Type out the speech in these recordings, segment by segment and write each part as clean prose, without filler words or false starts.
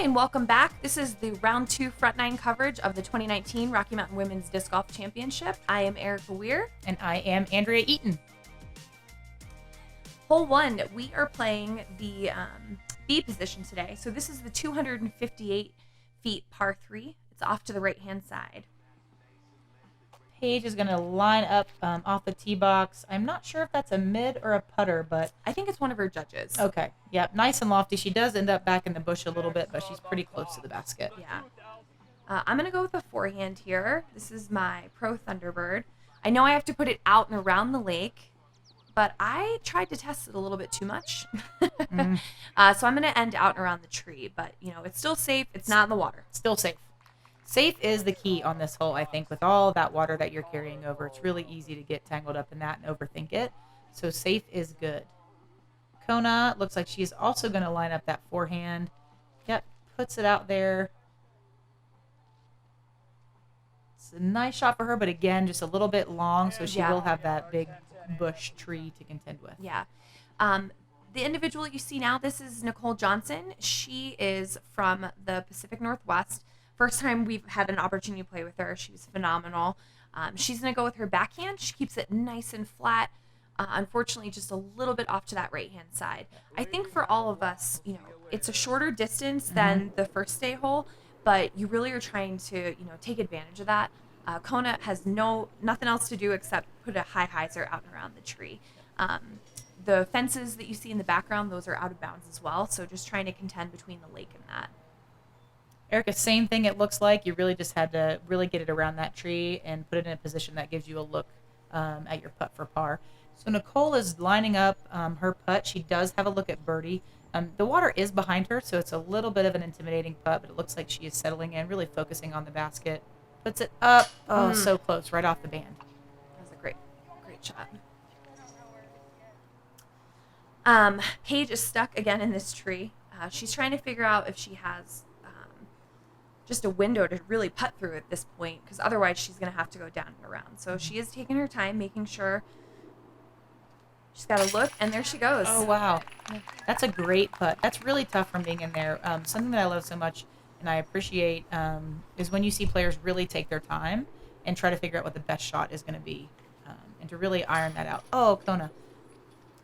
and welcome back. This is the round 2 front 9 coverage of the 2019 Rocky Mountain Women's Disc Golf Championship. I am Erikah Weir. And I am Andrea Eaton. Hole 1, we are playing the B position today. So this is the 258 feet par 3. It's off to the right-hand side. Paige is going to line up off the tee box. I'm not sure if that's a mid or a putter, but I think it's one of her judges. okay. Yep, nice and lofty. She does end up back in the bush a little bit, but she's pretty close to the basket. Yeah. I'm going to go with a forehand here. This is my Pro Thunderbird. I know I have to put it out and around the lake, but I tried to test it a little bit too much. So I'm going to end out and around the tree, but, it's still safe. It's not in the water. Still safe. Safe is the key on this hole, I think, with all that water that you're carrying over. It's really easy to get tangled up in that and overthink it. So safe is good. Kona looks like she's also going to line up that forehand. Yep, puts it out there. It's a nice shot for her, but again, just a little bit long, so she will have that big bush tree to contend with. Yeah. The individual you see now, this is Nicole Johnson. She is from the Pacific Northwest. First time we've had an opportunity to play with her. She was phenomenal. She's going to go with her backhand. She keeps it nice and flat. Unfortunately, just a little bit off to that right-hand side. I think for all of us, it's a shorter distance than the first day hole, but you really are trying to, take advantage of that. Kona has nothing else to do except put a high hyzer out and around the tree. The fences that you see in the background, those are out of bounds as well. So just trying to contend between the lake and that. Erikah, same thing it looks like. You really just had to really get it around that tree and put it in a position that gives you a look at your putt for par. So Nicole is lining up her putt. She does have a look at birdie. The water is behind her, so it's a little bit of an intimidating putt, but it looks like she is settling in, really focusing on the basket. Puts it up. Oh, so close, right off the band. That was a great shot. Paige is stuck again in this tree. She's trying to figure out if she has just a window to really putt through at this point, because otherwise she's going to have to go down and around. So she is taking her time, making sure. She's got to look, and there she goes. Oh, wow. That's a great putt. That's really tough from being in there. Something that I love so much and I appreciate is when you see players really take their time and try to figure out what the best shot is going to be and to really iron that out. Oh, Kona.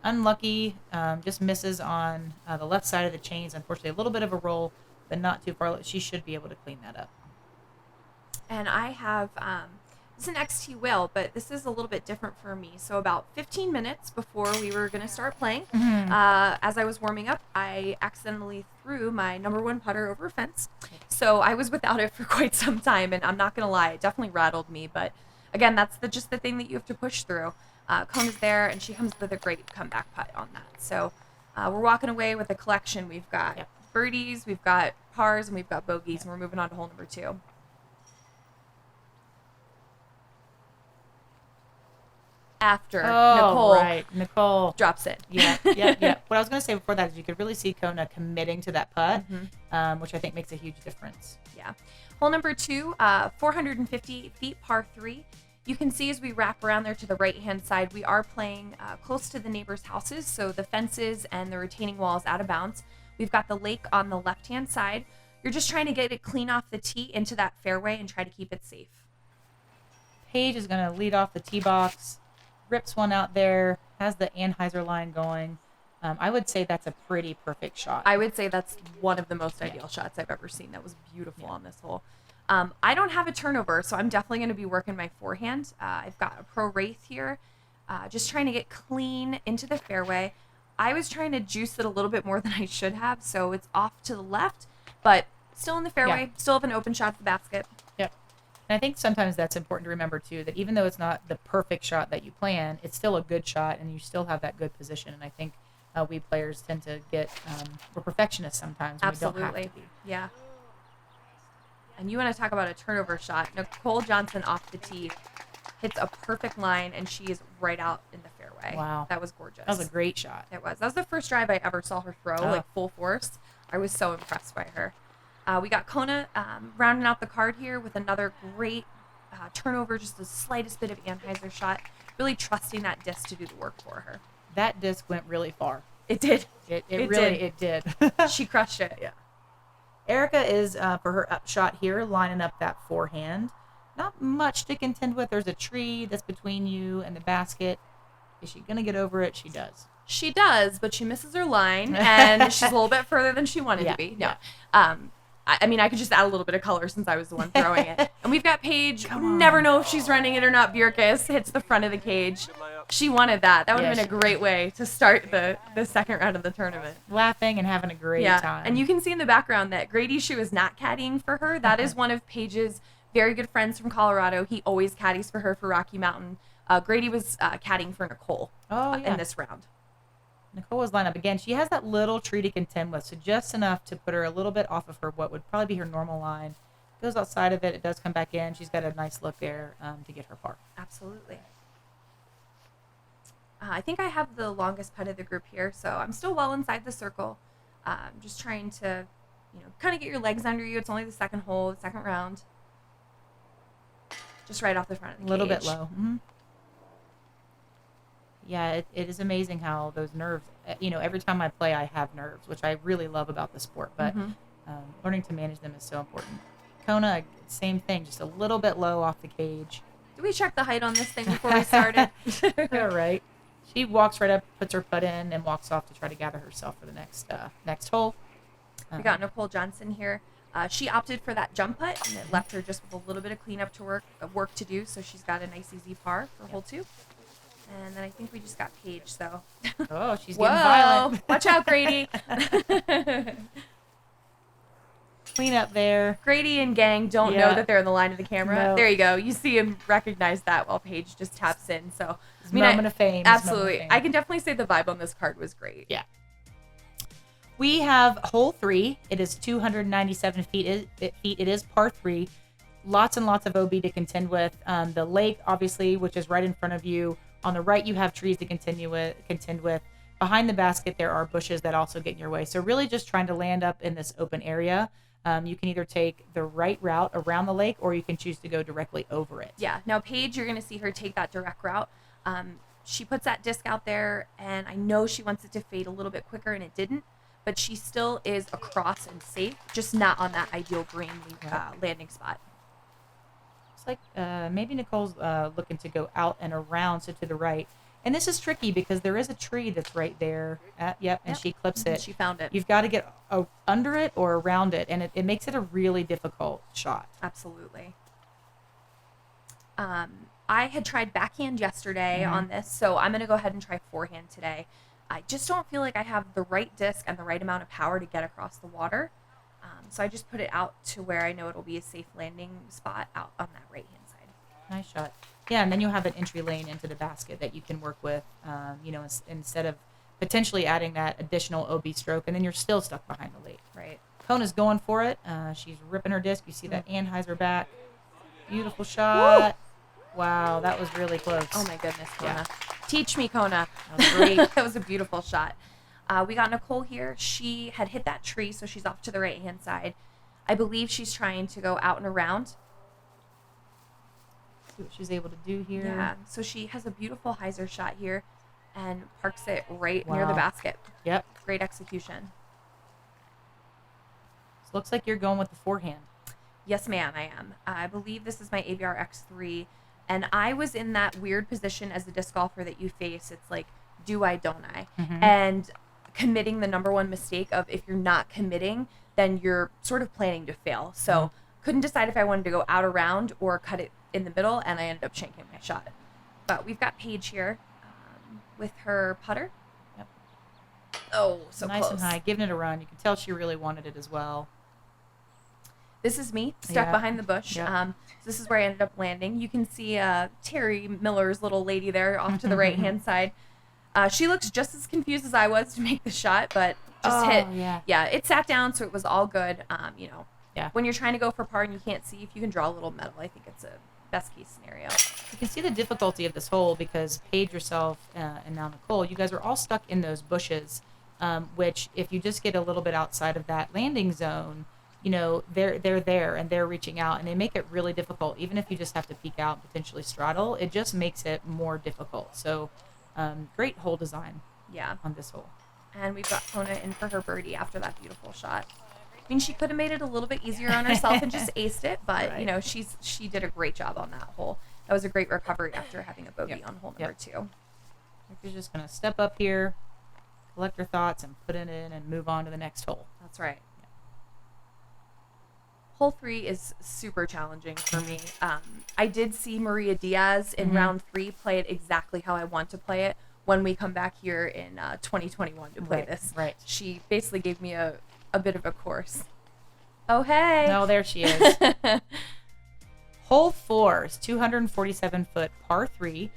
Unlucky. Just misses on the left side of the chains. Unfortunately, a little bit of a roll, but not too far. She should be able to clean that up. And I have, this is an XT whale, but this is a little bit different for me. So about 15 minutes before we were going to start playing, as I was warming up, I accidentally threw my number 1 putter over a fence. So I was without it for quite some time, and I'm not going to lie, it definitely rattled me. But again, that's just the thing that you have to push through. Kona's there, and she comes with a great comeback putt on that. So we're walking away with a collection. We've got birdies, we've got pars, and we've got bogeys, and we're moving on to hole number 2. After Nicole drops it. Yeah. What I was going to say before that is you could really see Kona committing to that putt, which I think makes a huge difference. Yeah. Hole number 2, 450 feet, par 3. You can see as we wrap around there to the right-hand side, we are playing close to the neighbors' houses, so the fences and the retaining wall is out of bounds. We've got the lake on the left-hand side. You're just trying to get it clean off the tee into that fairway and try to keep it safe. Paige is going to lead off the tee box, rips one out there, has the Anheuser line going. I would say that's a pretty perfect shot. I would say that's one of the most ideal shots I've ever seen. That was beautiful on this hole. I don't have a turnover, so I'm definitely going to be working my forehand. I've got a Pro Wraith here, just trying to get clean into the fairway. I was trying to juice it a little bit more than I should have, so it's off to the left, but still in the fairway, still have an open shot at the basket. Yep. And I think sometimes that's important to remember, too, that even though it's not the perfect shot that you plan, it's still a good shot, and you still have that good position. And I think we players tend to get, we're perfectionists sometimes. Absolutely. We don't have to be. Yeah. And you want to talk about a turnover shot. Nicole Johnson off the tee hits a perfect line, and she is right out in the fairway. Wow. That was gorgeous. That was a great shot. It was. That was the first drive I ever saw her throw, like full force. I was so impressed by her. We got Kona rounding out the card here with another great turnover, just the slightest bit of Anheuser shot, really trusting that disc to do the work for her. That disc went really far. It did. It really did. She crushed it. Yeah. Erikah is, for her up shot here, lining up that forehand. Not much to contend with. There's a tree that's between you and the basket. Is she going to get over it? She does. She does, but she misses her line, and she's a little bit further than she wanted to be. No. Yeah. I mean, I could just add a little bit of color since I was the one throwing it. And we've got Paige. Never know if she's running it or not. Bjerkaas hits the front of the cage. She wanted that. That would have been a great way to start the second round of the tournament. Laughing and having a great time. And you can see in the background that Grady's shoe is not caddying for her. That is one of Paige's very good friends from Colorado. He always caddies for her for Rocky Mountain. Grady was caddying for Nicole in this round. Nicole was lined up again. She has that little tree to contend with, so just enough to put her a little bit off of her, what would probably be her normal line. Goes outside of it. It does come back in. She's got a nice look there to get her par. Absolutely. I think I have the longest putt of the group here, so I'm still well inside the circle. Just trying to, kind of get your legs under you. It's only the second hole, the second round. Just right off the front of the cage. A little bit low. Mm-hmm. Yeah, it is amazing how those nerves, every time I play, I have nerves, which I really love about the sport, but learning to manage them is so important. Kona, same thing, just a little bit low off the cage. Did we check the height on this thing before we started? All right. She walks right up, puts her putt in, and walks off to try to gather herself for the next hole. We got Nicole Johnson here. She opted for that jump putt, and it left her just with a little bit of cleanup work to do, so she's got a nice easy par for hole 2. And then I think we just got Paige, so. Oh, she's getting violent. Watch out, Grady. Clean up there. Grady and gang don't know that they're in the line of the camera. No. There you go. You see him recognize that while Paige just taps in. So, moment of fame. Absolutely. I can definitely say the vibe on this card was great. Yeah. We have hole 3. It is 297 feet. It is par 3. Lots and lots of OB to contend with. The lake, obviously, which is right in front of you. On the right, you have trees to contend with. Behind the basket, there are bushes that also get in your way. So really just trying to land up in this open area. You can either take the right route around the lake or you can choose to go directly over it. Yeah. Now, Paige, you're going to see her take that direct route. She puts that disc out there, and I know she wants it to fade a little bit quicker, and it didn't. But she still is across and safe, just not on that ideal green landing spot. Looks like maybe Nicole's looking to go out and around, so to the right. And this is tricky because there is a tree that's right there. And she clips it. She found it. You've got to get under it or around it, and it makes it a really difficult shot. Absolutely. I had tried backhand yesterday on this, so I'm going to go ahead and try forehand today. I just don't feel like I have the right disc and the right amount of power to get across the water. So I just put it out to where I know it'll be a safe landing spot out on that right-hand side. Nice shot. Yeah, and then you'll have an entry lane into the basket that you can work with, instead of potentially adding that additional OB stroke, and then you're still stuck behind the lake. Right. Kona's going for it. She's ripping her disc. You see that Anheuser back. Beautiful shot. Woo! Wow, that was really close. Oh, my goodness, Kona. Yeah. Teach me, Kona. That was great. That was a beautiful shot. We got Nicole here. She had hit that tree, so she's off to the right-hand side. I believe she's trying to go out and around. See what she's able to do here. Yeah, so she has a beautiful hyzer shot here and parks it right near the basket. Yep. Great execution. So looks like you're going with the forehand. Yes, ma'am, I am. I believe this is my ABR X3, and I was in that weird position as a disc golfer that you face. It's like, do I, don't I? Mm-hmm. And committing the number one mistake of if you're not committing, then you're sort of planning to fail. So couldn't decide if I wanted to go out around or cut it in the middle, and I ended up shanking my shot. But we've got Paige here with her putter. Yep. Oh, so nice close. And high, giving it a run. You can tell she really wanted it as well. This is me, stuck behind the bush. Yep. So this is where I ended up landing. You can see Terry Miller's little lady there off to the right-hand side. She looks just as confused as I was to make the shot, but just hit. Yeah, it sat down, so it was all good. When you're trying to go for par and you can't see, if you can draw a little metal, I think it's a best case scenario. You can see the difficulty of this hole because Paige, yourself, and now Nicole, you guys are all stuck in those bushes, which if you just get a little bit outside of that landing zone, they're there and they're reaching out, and they make it really difficult. Even if you just have to peek out and potentially straddle, it just makes it more difficult. So great hole design on this hole. And we've got Kona in for her birdie after that beautiful shot. I mean, she could have made it a little bit easier on herself and just aced it, but Right. you know, she did a great job on that hole. That was a great recovery after having a bogey Yep. on hole number 2. Erikah's just going to step up here, collect her thoughts, and put it in and move on to the next hole. That's right. Hole 3 is super challenging for me. I did see Maria Diaz in round 3 play it exactly how I want to play it when we come back here in 2021 to play this. Right. She basically gave me a bit of a course. Oh, hey. Oh, there she is. Hole 4 is 247-foot par 3.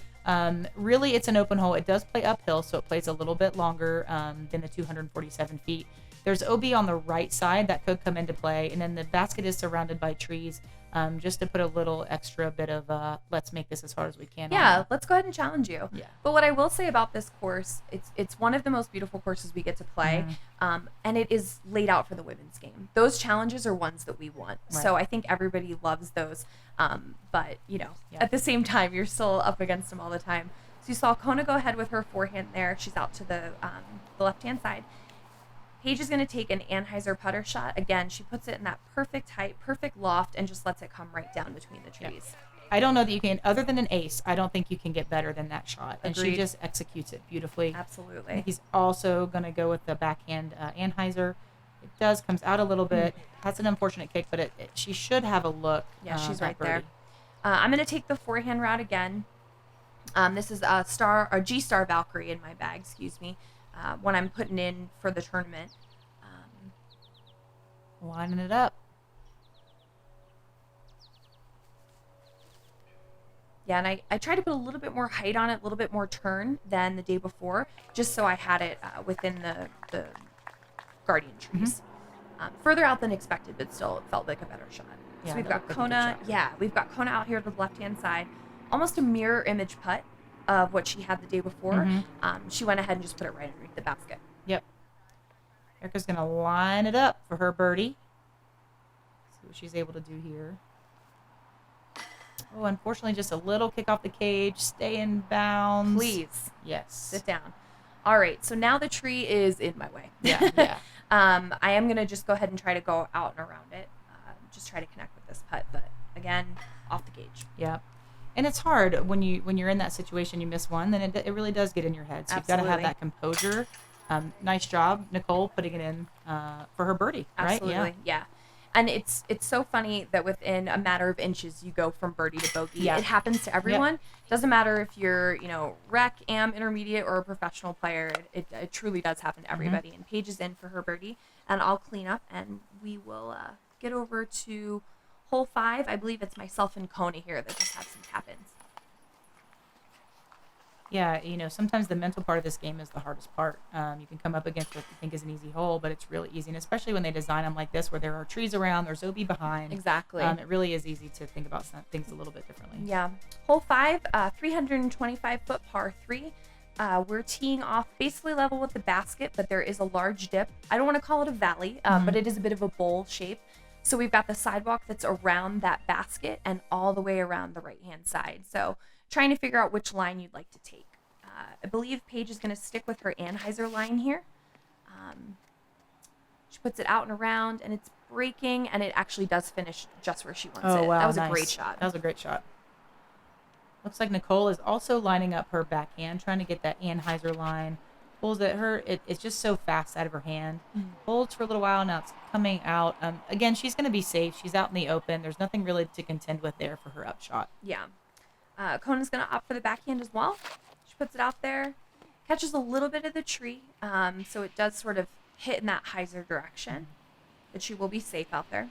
Really, it's an open hole. It does play uphill, so it plays a little bit longer than the 247 feet. There's OB on the right side that could come into play, and then the basket is surrounded by trees, just to put a little extra bit of let's make this as hard as we can. Yeah, let's go ahead and challenge you. Yeah. But what I will say about this course, it's one of the most beautiful courses we get to play, and it is laid out for the women's game. Those challenges are ones that we want. Right. So I think everybody loves those. But, you know, at the same time, you're still up against them all the time. So you saw Kona go ahead with her forehand there. She's out to the left-hand side. Paige is going to take an Anheuser putter shot. Again, she puts it in that perfect height, perfect loft, and just lets it come right down between the trees. I don't know that you can, other than an ace, I don't think you can get better than that shot. And Agreed. she just executes it beautifully. Absolutely. He's also going to go with the backhand Anheuser. It comes out a little bit. Has an unfortunate kick, but she should have a look. Yeah, she's at right there. birdie. I'm going to take the forehand route again. This is a G-Star Valkyrie in my bag, excuse me, when I'm putting in for the tournament. Lining it up. Yeah, and I tried to put a little bit more height on it, a little bit more turn than the day before, just so I had it within the guardian trees. Further out than expected, but still it felt like a better shot. Yeah, So we've that got looked like a good Kona. shot. Yeah, we've got Kona out here to the left-hand side. Almost a mirror image putt of what she had the day before. She went ahead and just put it right underneath the basket. Yep. Erikah's going to line it up for her birdie. See what she's able to do here. Oh, unfortunately, just a little kick off the cage. Stay in bounds. Please Yes. sit down. All right, so now the tree is in my way. Yeah. I am going to just go ahead and try to go out and around it. Just try to connect with this putt, but again, off the gauge. Yeah. And it's hard when you're in that situation, you miss one, then it really does get in your head. So you've got to have Absolutely. that composure. Nice job, Nicole, putting it in for her birdie, Absolutely, right? yeah. And it's so funny that within a matter of inches, you go from birdie to bogey. Yeah. It happens to everyone. Doesn't matter if you're, rec, am, intermediate, or a professional player. It truly does happen to everybody. And Paige is in for her birdie, and I'll clean up, and we will get over to hole 5. I believe it's myself and Kona here that just have some tap-ins. Yeah, sometimes the mental part of this game is the hardest part. You can come up against what you think is an easy hole, but it's really easy, and especially when they design them like this, where there are trees around, there's OB behind. Exactly. It really is easy to think about things a little bit differently. Yeah. Hole 5, 325-foot par 3. We're teeing off basically level with the basket, but there is a large dip. I don't want to call it a valley, but it is a bit of a bowl shape. So we've got the sidewalk that's around that basket and all the way around the right-hand side. So trying to figure out which line you'd like to take. I believe Paige is going to stick with her Anheuser line here. She puts it out and around, and it's breaking, and it actually does finish just where she wants it. Oh, wow. That was nice. a great shot. That was a great shot. Looks like Nicole is also lining up her backhand, trying to get that Anheuser line. Pulls at her. It's just so fast out of her hand. Holds for a little while. Now it's coming out. Again, she's going to be safe. She's out in the open. There's nothing really to contend with there for her upshot. Yeah. Kona's going to opt for the backhand as well. She puts it out there. Catches a little bit of the tree. So it does sort of hit in that hyzer direction. But she will be safe out there.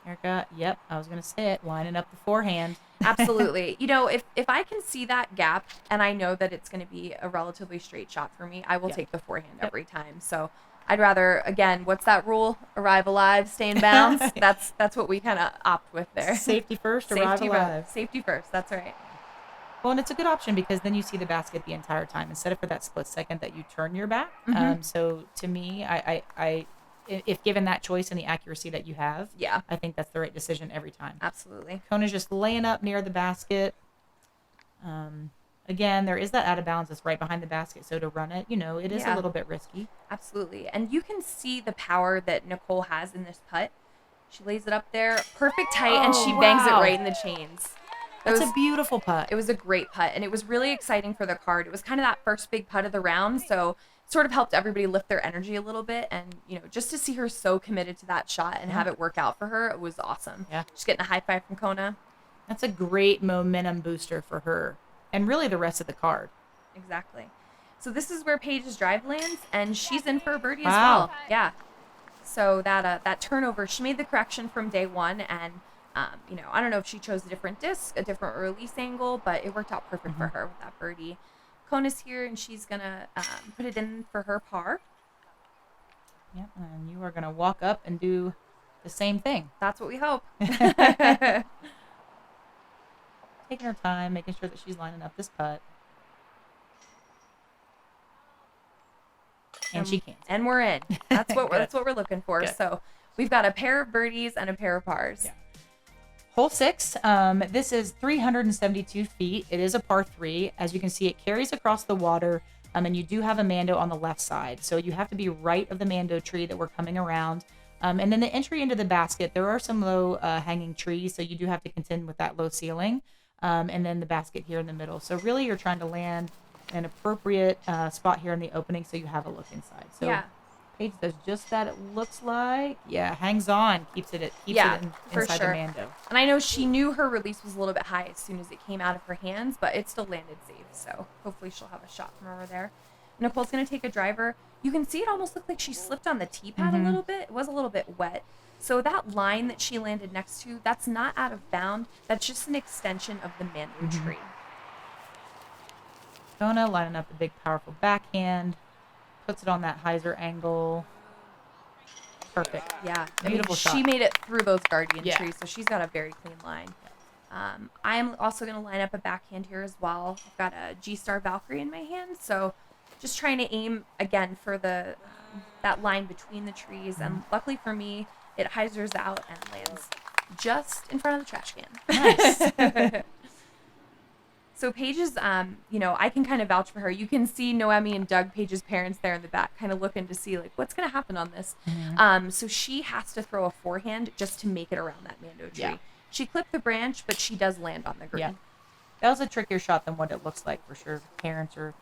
Erikah, yep, I was going to say it. Lining up the forehand. Absolutely. If I can see that gap and I know that it's going to be a relatively straight shot for me, I will take the forehand every time. So I'd rather, again, what's that rule? Arrive alive, stay in bounds. That's what we kind of opt with there. Safety first, arrive alive. Safety first. That's right. Well, and it's a good option because then you see the basket the entire time instead of for that split second that you turn your back. So to me, I if given that choice and the accuracy that you have, Yeah. I think that's the right decision every time. Absolutely. Kona's just laying up near the basket. Again, there is that out of bounds that's right behind the basket. So to run it, it is a Yeah. little bit risky. Absolutely. And you can see the power that Nicole has in this putt. She lays it up there, perfect height, and she bangs it wow. right in the chains. That's a beautiful putt. It was a great putt, and it was really exciting for the card. It was kind of that first big putt of the round, so it sort of helped everybody lift their energy a little bit. And, just to see her so committed to that shot and have it work out for her, it was awesome. Yeah. She's getting a high five from Kona. That's a great momentum booster for her and really the rest of the card. Exactly. So this is where Paige's drive lands, and she's in for a birdie as Wow. well. Yeah. So that turnover, she made the correction from day one, and I don't know if she chose a different disc, a different release angle, but it worked out perfect for her with that birdie. Kona's here, and she's gonna put it in for her par. Yep, and you are gonna walk up and do the same thing. That's what we hope. Taking her time, making sure that she's lining up this putt. And she can't. And we're in. That's what we're looking for. Good. So we've got a pair of birdies and a pair of pars. Yeah. Hole 6. This is 372 feet. It is a par 3. As you can see, it carries across the water, and you do have a mando on the left side. So you have to be right of the mando tree that we're coming around. And then the entry into the basket, there are some low hanging trees, so you do have to contend with that low ceiling. And then the basket here in the middle. So really, you're trying to land an appropriate spot here in the opening so you have a look inside. So Yeah. Paige does just that, it looks like. Yeah, hangs on, keeps it for inside sure. the mando. And I know she knew her release was a little bit high as soon as it came out of her hands, but it still landed safe. So hopefully she'll have a shot from over there. Nicole's going to take a driver. You can see it almost looked like she slipped on the tee pad a little bit. It was a little bit wet. So that line that she landed next to, that's not out of bound. That's just an extension of the mando tree. Kona lining up a big, powerful backhand. Puts it on that hyzer angle. Perfect. Yeah. Beautiful shot. She made it through those guardian Yeah. trees, so she's got a very clean line. I am also going to line up a backhand here as well. I've got a G-Star Valkyrie in my hand, so just trying to aim, again, for that line between the trees. And luckily for me, it hyzers out and lands just in front of the trash can. Nice. So Paige's, I can kind of vouch for her. You can see Noemi and Doug, Paige's parents, there in the back, kind of looking to see, like, what's going to happen on this. So she has to throw a forehand just to make it around that mando tree. Yeah. She clipped the branch, but she does land on the green. Yeah. That was a trickier shot than what it looks like, for sure. Parents are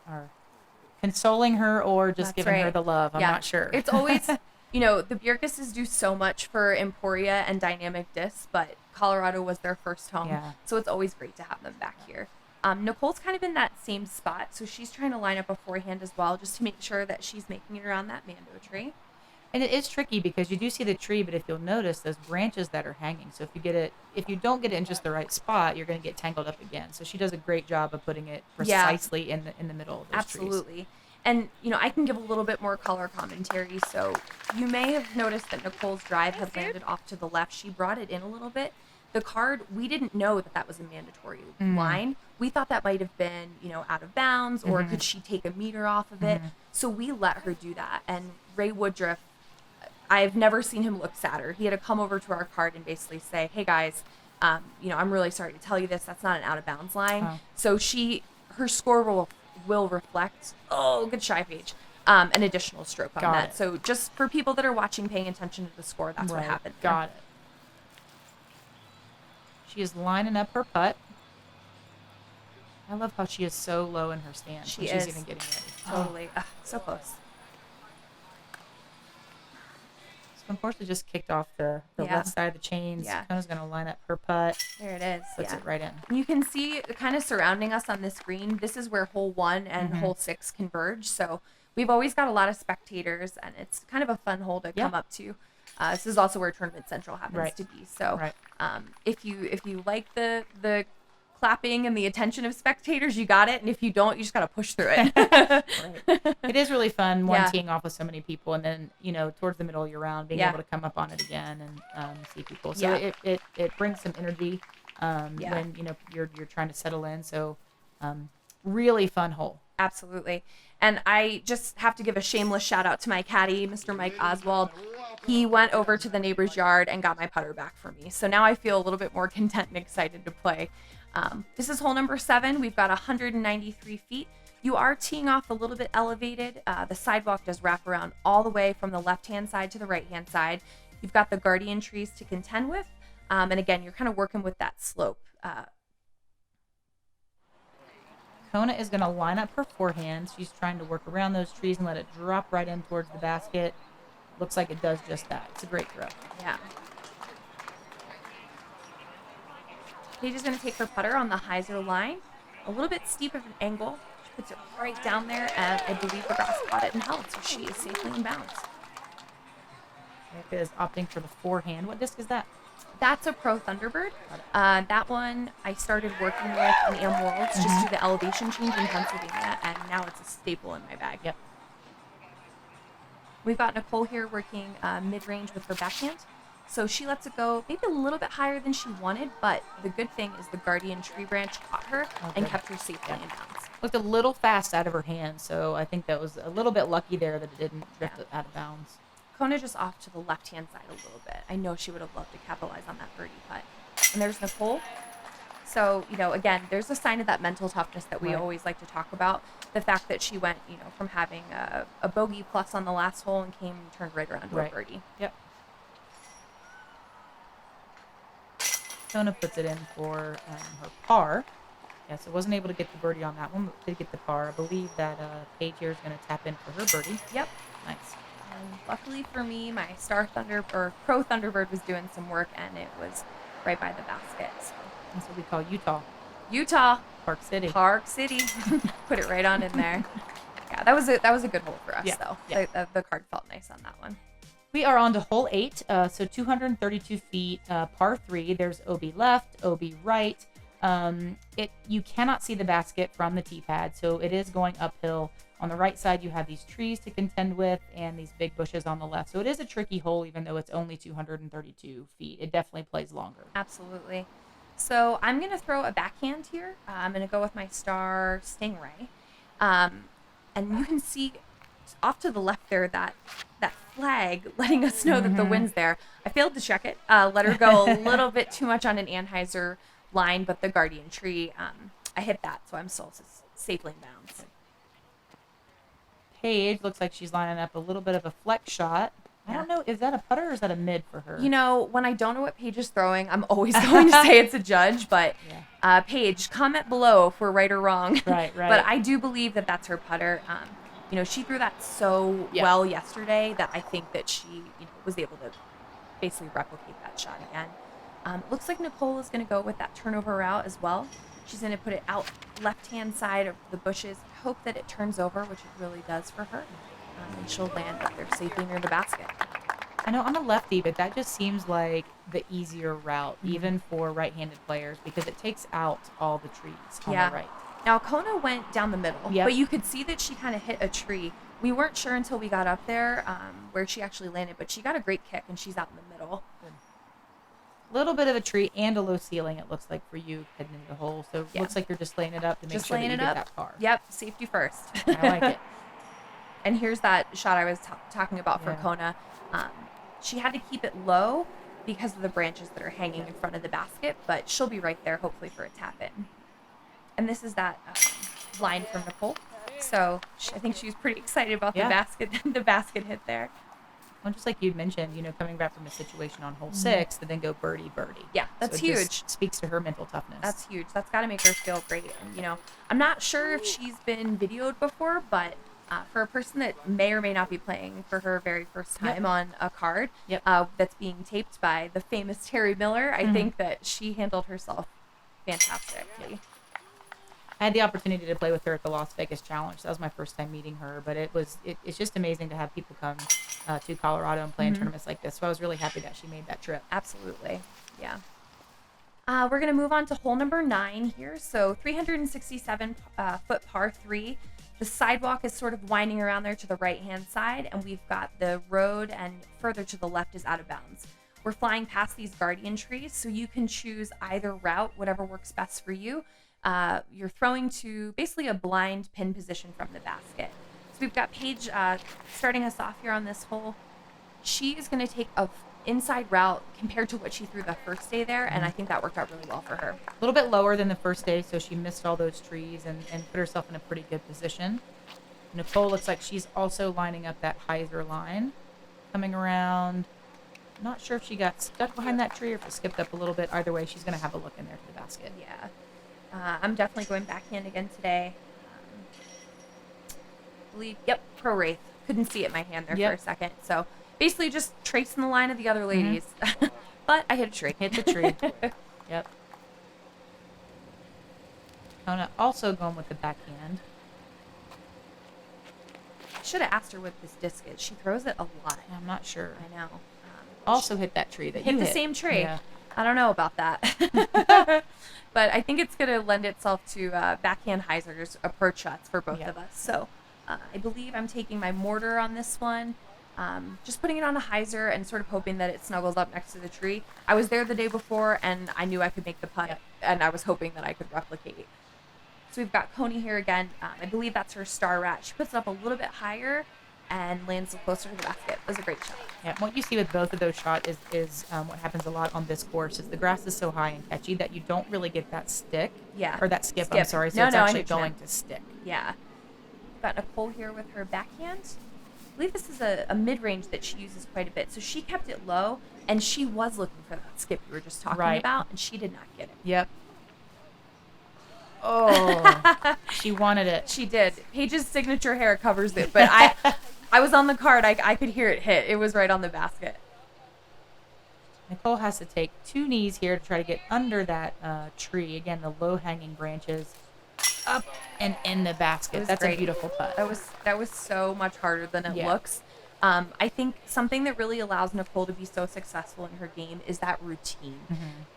consoling her or just That's giving her right. the love. I'm Yeah. not sure. It's always, the Bjerkaases do so much for Emporia and Dynamic Discs, but Colorado was their first home. Yeah. So it's always great to have them back here. Nicole's kind of in that same spot, so she's trying to line up a forehand as well, just to make sure that she's making it around that mando tree. And it is tricky because you do see the tree, but if you'll notice those branches that are hanging. So if you don't get it in just the right spot, you're going to get tangled up again. So she does a great job of putting it precisely in the middle of those trees. Absolutely. And, I can give a little bit more color commentary. So you may have noticed that Nicole's drive had landed off to the left. She brought it in a little bit. The card, we didn't know that was a mandatory line. We thought that might have been, out of bounds, or could she take a meter off of it? So we let her do that. And Ray Woodruff, I've never seen him look sadder. He had to come over to our card and basically say, hey guys, I'm really sorry to tell you this. That's not an out of bounds line. Oh. So her score will reflect, good shy Paige, an additional stroke on Got that. it. So just for people that are watching, paying attention to the score, that's what Right. happened. Got it. She is lining up her putt. I love how she is so low in her stance. She when is. She's even getting ready. Totally. So close. So unfortunately, just kicked off the Yeah. left side of the chains. Yeah. Kona's going to line up her putt. There it is. Puts Yeah. it right in. You can see kind of surrounding us on this green. This is where hole 1 and hole 6 converge. So we've always got a lot of spectators, and it's kind of a fun hole to come up to. This is also where Tournament Central happens to be. So if you like the clapping and the attention of spectators, you got it. And if you don't, you just got to push through it. Right. It is really fun teeing off with so many people, and then towards the middle of your round being able to come up on it again and see people. So it brings some energy when you're trying to settle in. So really fun hole. Absolutely. And I just have to give a shameless shout out to my caddy, Mr. Mike Oswald. He went over to the neighbor's yard and got my putter back for me. So now I feel a little bit more content and excited to play. This is hole number 7. We've got 193 feet. You are teeing off a little bit elevated. The sidewalk does wrap around all the way from the left-hand side to the right-hand side. You've got the guardian trees to contend with. And again, you're kind of working with that slope. Kona is going to line up her forehand. She's trying to work around those trees and let it drop right in towards the basket. Looks like it does just that. It's a great throw. Yeah. Paige is going to take her putter on the hyzer line. A little bit steep of an angle. She puts it right down there, and I believe the grass caught it and held, so she is safely in bounds. Erikah is opting for the forehand. What disc is that? That's a Pro Thunderbird. That one I started working with in Am Worlds just to the elevation change in Pennsylvania, and now it's a staple in my bag. Yep. We've got Nicole here working mid-range with her backhand. So she lets it go maybe a little bit higher than she wanted, but the good thing is the guardian tree branch caught her and kept her safely in bounds. Looked a little fast out of her hand, so I think that was a little bit lucky there that it didn't drift out of bounds. Kona just off to the left-hand side a little bit. I know she would have loved to capitalize on that birdie putt. And there's Nicole. So, again, there's a sign of that mental toughness that we always like to talk about. The fact that she went, from having a bogey plus on the last hole and turned right around to a birdie. Yep. Kona puts it in for her par. Yes, it wasn't able to get the birdie on that one, but did get the par. I believe that Paige here is going to tap in for her birdie. Yep. Nice. And luckily for me, my Pro Thunderbird was doing some work, and it was right by the basket. So. That's what we call Utah. Park City. Put it right on in there. Yeah, that was a good hole for us, though. Yeah. The card felt nice on that one. We are on to hole 8, so 232 feet, par 3. There's OB left, OB right. You cannot see the basket from the tee pad, so it is going uphill. On the right side, you have these trees to contend with and these big bushes on the left. So it is a tricky hole, even though it's only 232 feet. It definitely plays longer. Absolutely. So I'm going to throw a backhand here. I'm going to go with my star Stingray. And you can see off to the left there that flag letting us know that the wind's there. I failed to check it. Let her go a little bit too much on an Anheuser line, but the guardian tree, I hit that, so I'm still safely in bounds. Paige looks like she's lining up a little bit of a flex shot. I don't know, is that a putter or is that a mid for her? When I don't know what Paige is throwing, I'm always going to say it's a judge, but Paige, comment below if we're right or wrong. Right. But I do believe that that's her putter. She threw that so well yesterday that I think that she, was able to basically replicate that shot again. Looks like Nicole is going to go with that turnover route as well. She's going to put it out left-hand side of the bushes. Hope that it turns over, which it really does for her. And she'll land up there safely near the basket. I know I'm a lefty, but that just seems like the easier route, even for right-handed players, because it takes out all the trees on the right. Now, Kona went down the middle, but you could see that she kind of hit a tree. We weren't sure until we got up there where she actually landed, but she got a great kick, and she's out in the middle. A little bit of a tree and a low ceiling, it looks like, for you heading into the hole. So it looks like you're just laying it up to make sure that you get that par. Yep, safety first. I like it. And here's that shot I was talking about for Kona. She had to keep it low because of the branches that are hanging in front of the basket, but she'll be right there, hopefully, for a tap in. And this is that line from Nicole. So I think she was pretty excited about the basket hit there. Well, just like you'd mentioned, coming back from a situation on hole 6 to then go birdie. Yeah, that's huge. Just speaks to her mental toughness. That's huge. That's got to make her feel great. And, I'm not sure if she's been videoed before, but for a person that may or may not be playing for her very first time on a card that's being taped by the famous Terry Miller, I think that she handled herself fantastically. I had the opportunity to play with her at the Las Vegas Challenge. That was my first time meeting her, but it's just amazing to have people come to Colorado and play in tournaments like this. So I was really happy that she made that trip. Absolutely. Yeah. We're going to move on to hole number 9 here. So 367 foot par 3. The sidewalk is sort of winding around there to the right-hand side, and we've got the road, and further to the left is out of bounds. We're flying past these guardian trees, so you can choose either route, whatever works best for you. You're throwing to basically a blind pin position from the basket. So we've got Paige starting us off here on this hole. She is going to take a inside route compared to what she threw the first day there, and I think that worked out really well for her. A little bit lower than the first day, so she missed all those trees and put herself in a pretty good position. Nicole looks like she's also lining up that hyzer line, coming around. Not sure if she got stuck behind that tree or if it skipped up a little bit. Either way, she's going to have a look in there to the basket. Yeah. I'm definitely going backhand again today. Yep, Pro Wraith. Couldn't see it in my hand there for a second. So basically just tracing the line of the other ladies. But I hit a tree. Hit the tree. Yep. Kona also going with the backhand. I should have asked her what this disc is. She throws it a lot. I'm not sure. I know. Also hit that tree that hit you the hit. same tree. Yeah. I don't know about that. But I think it's going to lend itself to backhand hyzers, approach shots for both of us. So I believe I'm taking my mortar on this one. Just putting it on a hyzer and sort of hoping that it snuggles up next to the tree. I was there the day before and I knew I could make the putt, and I was hoping that I could replicate. So we've got Kona here again. I believe that's her star rat. She puts it up a little bit higher and lands closer to the basket. It was a great shot. Yeah, what you see with both of those shots is what happens a lot on this course is the grass is so high and catchy that you don't really get that stick. Yeah. Or that skip. I'm sorry. So no, it's no, actually going to stick. Yeah. Got Nicole here with her backhand. I believe this is a mid-range that she uses quite a bit. So she kept it low, and she was looking for that skip we were just talking about, and she did not get it. Yep. Oh, she wanted it. She did. Paige's signature hair covers it, but I was on the card. I could hear it hit. It was right on the basket. Nicole has to take 2 knees here to try to get under that tree. Again, the low-hanging branches up and in the basket. That's great. A beautiful putt. That was so much harder than it looks. I think something that really allows Nicole to be so successful in her game is that routine.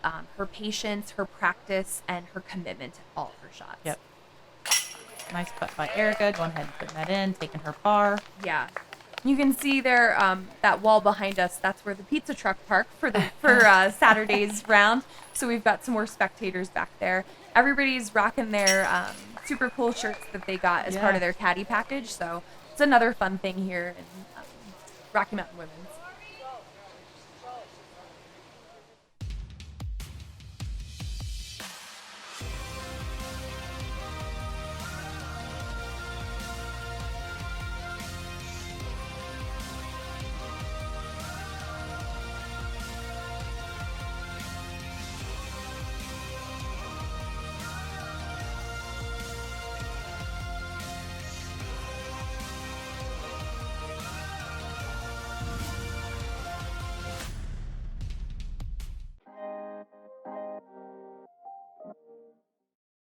Her patience, her practice, and her commitment to all of her shots. Yep. Nice putt by Erikah. Going ahead and putting that in, taking her par. Yeah. You can see there that wall behind us. That's where the pizza truck parked for Saturday's round. So we've got some more spectators back there. Everybody's rocking their super cool shirts that they got as part of their caddy package. So it's another fun thing here in Rocky Mountain Women's.